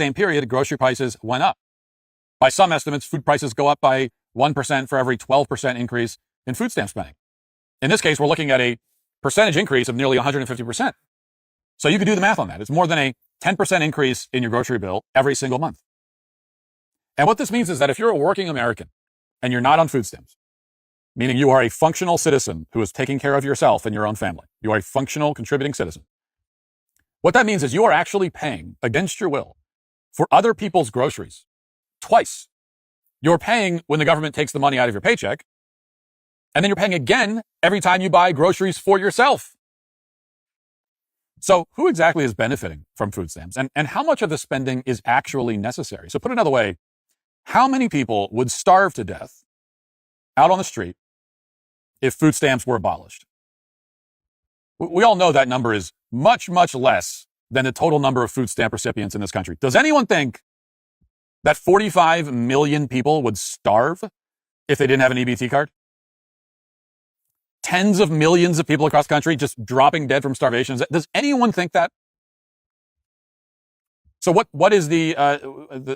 same period, grocery prices went up. By some estimates, food prices go up by 1% for every 12% increase in food stamp spending. In this case, we're looking at a percentage increase of nearly 150%. So you could do the math on that. It's more than a 10% increase in your grocery bill every single month. And what this means is that if you're a working American and you're not on food stamps, meaning you are a functional citizen who is taking care of yourself and your own family, you are a functional, contributing citizen. What that means is you are actually paying against your will for other people's groceries twice. You're paying when the government takes the money out of your paycheck, and then you're paying again every time you buy groceries for yourself. So who exactly is benefiting from food stamps, and how much of the spending is actually necessary? So put another way, how many people would starve to death out on the street if food stamps were abolished? We all know that number is much, much less than the total number of food stamp recipients in this country. Does anyone think that 45 million people would starve if they didn't have an EBT card? Tens of millions of people across the country just dropping dead from starvation. Does anyone think that? So what is the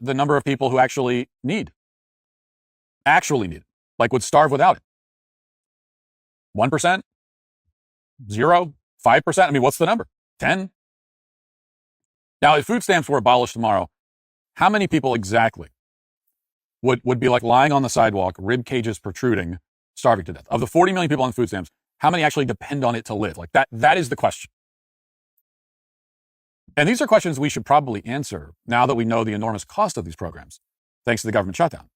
number of people who actually need it, like would starve without it? 1%? 0? 5%? I mean, what's the number? 10? Now, if food stamps were abolished tomorrow, how many people exactly would be like lying on the sidewalk, rib cages protruding, starving to death? Of the 40 million people on food stamps, how many actually depend on it to live? Like that is the question. And these are questions we should probably answer now that we know the enormous cost of these programs, thanks to the government shutdown.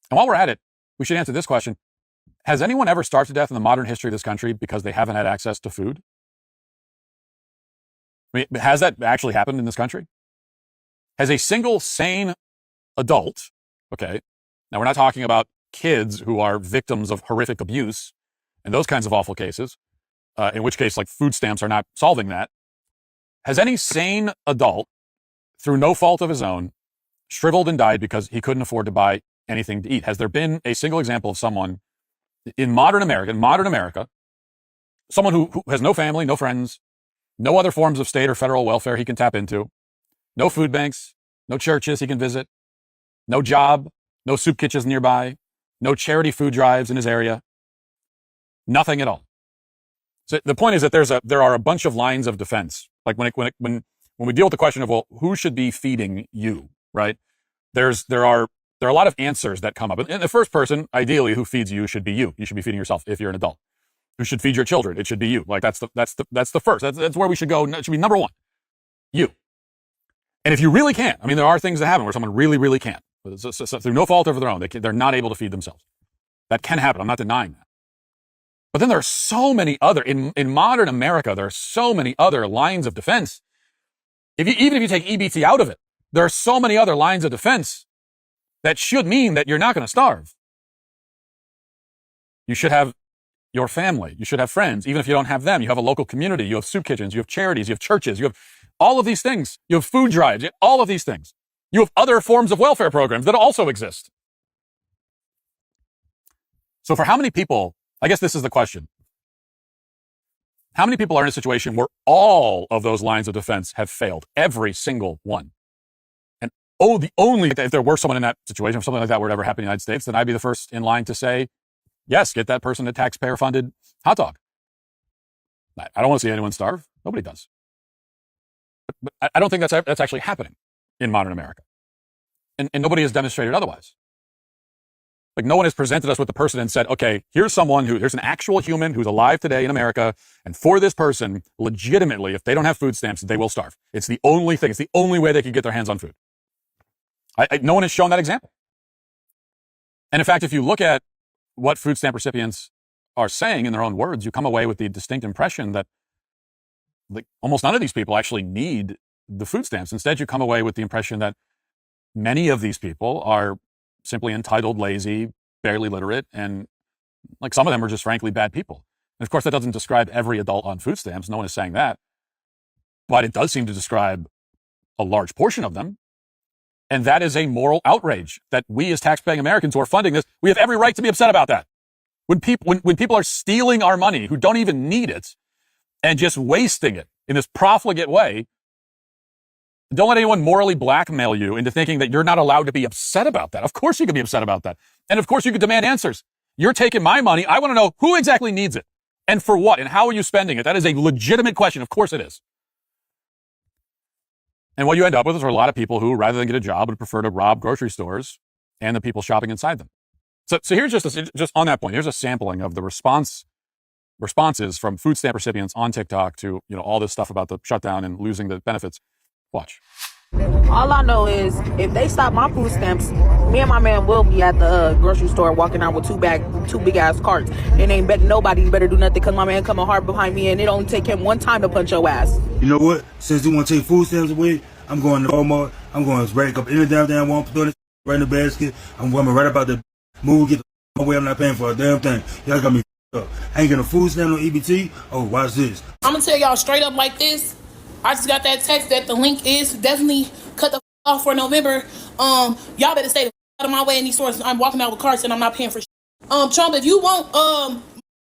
And while we're at it, we should answer this question. Has anyone ever starved to death in the modern history of this country because they haven't had access to food? I mean, has that actually happened in this country? Has a single sane adult, okay, now we're not talking about kids who are victims of horrific abuse and those kinds of awful cases, in which case like food stamps are not solving that. Has any sane adult, through no fault of his own, shriveled and died because he couldn't afford to buy anything to eat? Has there been a single example of someone in modern America, someone who has no family, no friends, no other forms of state or federal welfare he can tap into, no food banks, no churches he can visit, no job, no soup kitchens nearby, no charity food drives in his area, nothing at all? So the point is that there are a bunch of lines of defense. Like when we deal with the question of, well, who should be feeding you, right? There are a lot of answers that come up. And the first person, ideally, who feeds you should be you. You should be feeding yourself if you're an adult. Who should feed your children? It should be you. Like that's the first. That's where we should go. It should be number one. You. And if you really can't, I mean, there are things that happen where someone really, really can't. So through no fault of their own, they're not able to feed themselves. That can happen. I'm not denying that. But then there are so many other, in modern America, there are so many other lines of defense. Even if you take EBT out of it, there are so many other lines of defense that should mean that you're not going to starve. You should have your family. You should have friends. Even if you don't have them, you have a local community. You have soup kitchens. You have charities. You have churches. You have all of these things. You have food drives. You have all of these things. You have other forms of welfare programs that also exist. So for how many people, I guess this is the question. How many people are in a situation where all of those lines of defense have failed? Every single one. And if there were someone in that situation, if something like that were to ever happen in the United States, then I'd be the first in line to say, yes, get that person a taxpayer-funded hot dog. I don't want to see anyone starve. Nobody does. But I don't think that's actually happening in modern America. And nobody has demonstrated otherwise. Like no one has presented us with the person and said, okay, here's an actual human who's alive today in America. And for this person, legitimately, if they don't have food stamps, they will starve. It's the only thing. It's the only way they can get their hands on food. No one has shown that example. And in fact, if you look at what food stamp recipients are saying in their own words, you come away with the distinct impression that like almost none of these people actually need the food stamps. Instead, you come away with the impression that many of these people are simply entitled, lazy, barely literate, and like some of them are just frankly bad people. And of course, that doesn't describe every adult on food stamps. No one is saying that. But it does seem to describe a large portion of them. And that is a moral outrage that we as taxpaying Americans who are funding this, we have every right to be upset about that. When people are stealing our money who don't even need it and just wasting it in this profligate way, Don't let anyone morally blackmail you into thinking that you're not allowed to be upset about that. Of course you can be upset about that. And of course you can demand answers. You're taking my money. I want to know who exactly needs it and for what and how are you spending it. That is a legitimate question. Of course it is. And what you end up with is a lot of people who, rather than get a job, would prefer to rob grocery stores and the people shopping inside them. So here's just on that point, here's a sampling of the responses from food stamp recipients on TikTok to, all this stuff about the shutdown and losing the benefits. Watch. All I know is if they stop my food stamps, me and my man will be at the grocery store walking out with two big ass carts. And ain't bet nobody better do nothing because my man coming hard behind me and it only take him one time to punch your ass. You know what? Since you want to take food stamps away, I'm going to Walmart. I'm going to rack up any damn I want, throw this right in the basket. I'm going right about the move, get the way. I'm not paying for a damn thing. Y'all got me up. I ain't getting a food stamp on EBT. Oh, watch this. I'm going to tell y'all straight up like this. I just got that text that the link is definitely cut the off for November. Y'all better stay the out of my way in these stores. I'm walking out with carts and I'm not paying for Trump, if you won't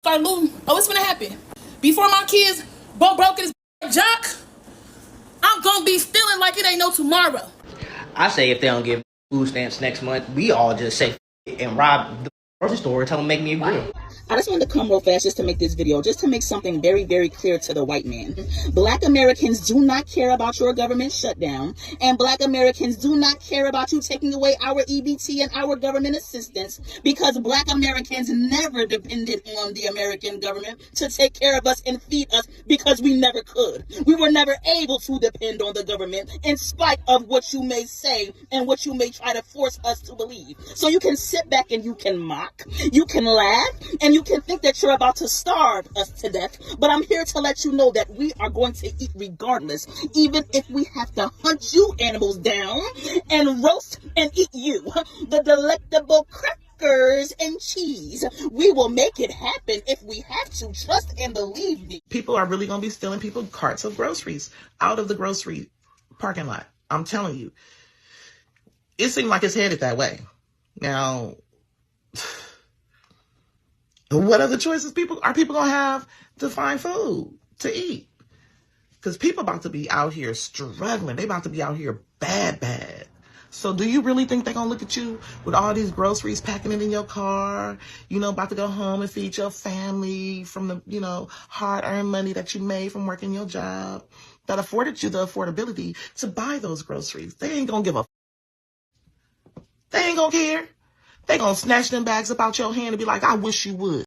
start looting, what's gonna happen? Before my kids broke his jock, I'm gonna be stealing like it ain't no tomorrow. I say if they don't give food stamps next month, we all just say and rob the grocery store and tell them make me a grill. I just wanted to come real fast just to make this video, just to make something very, very clear to the white man. Black Americans do not care about your government shutdown, and Black Americans do not care about you taking away our EBT and our government assistance, because Black Americans never depended on the American government to take care of us and feed us, because we never could. We were never able to depend on the government, in spite of what you may say and what you may try to force us to believe. So you can sit back and you can mock, you can laugh, and you can think that you're about to starve us to death, but I'm here to let you know that we are going to eat regardless, even if we have to hunt you animals down and roast and eat you, the delectable crackers and cheese. We will make it happen if we have to. Trust and believe me. People are really going to be stealing people carts of groceries out of the grocery parking lot. I'm telling you. It seems like it's headed that way. Now, what other choices are people going to have to find food to eat? Because people about to be out here struggling. They about to be out here bad. So do you really think they're going to look at you with all these groceries, packing it in your car, about to go home and feed your family from the, hard-earned money that you made from working your job that afforded you the affordability to buy those groceries? They ain't going to give a They ain't going to care. They going to snatch them bags up out your hand and be like, I wish you would.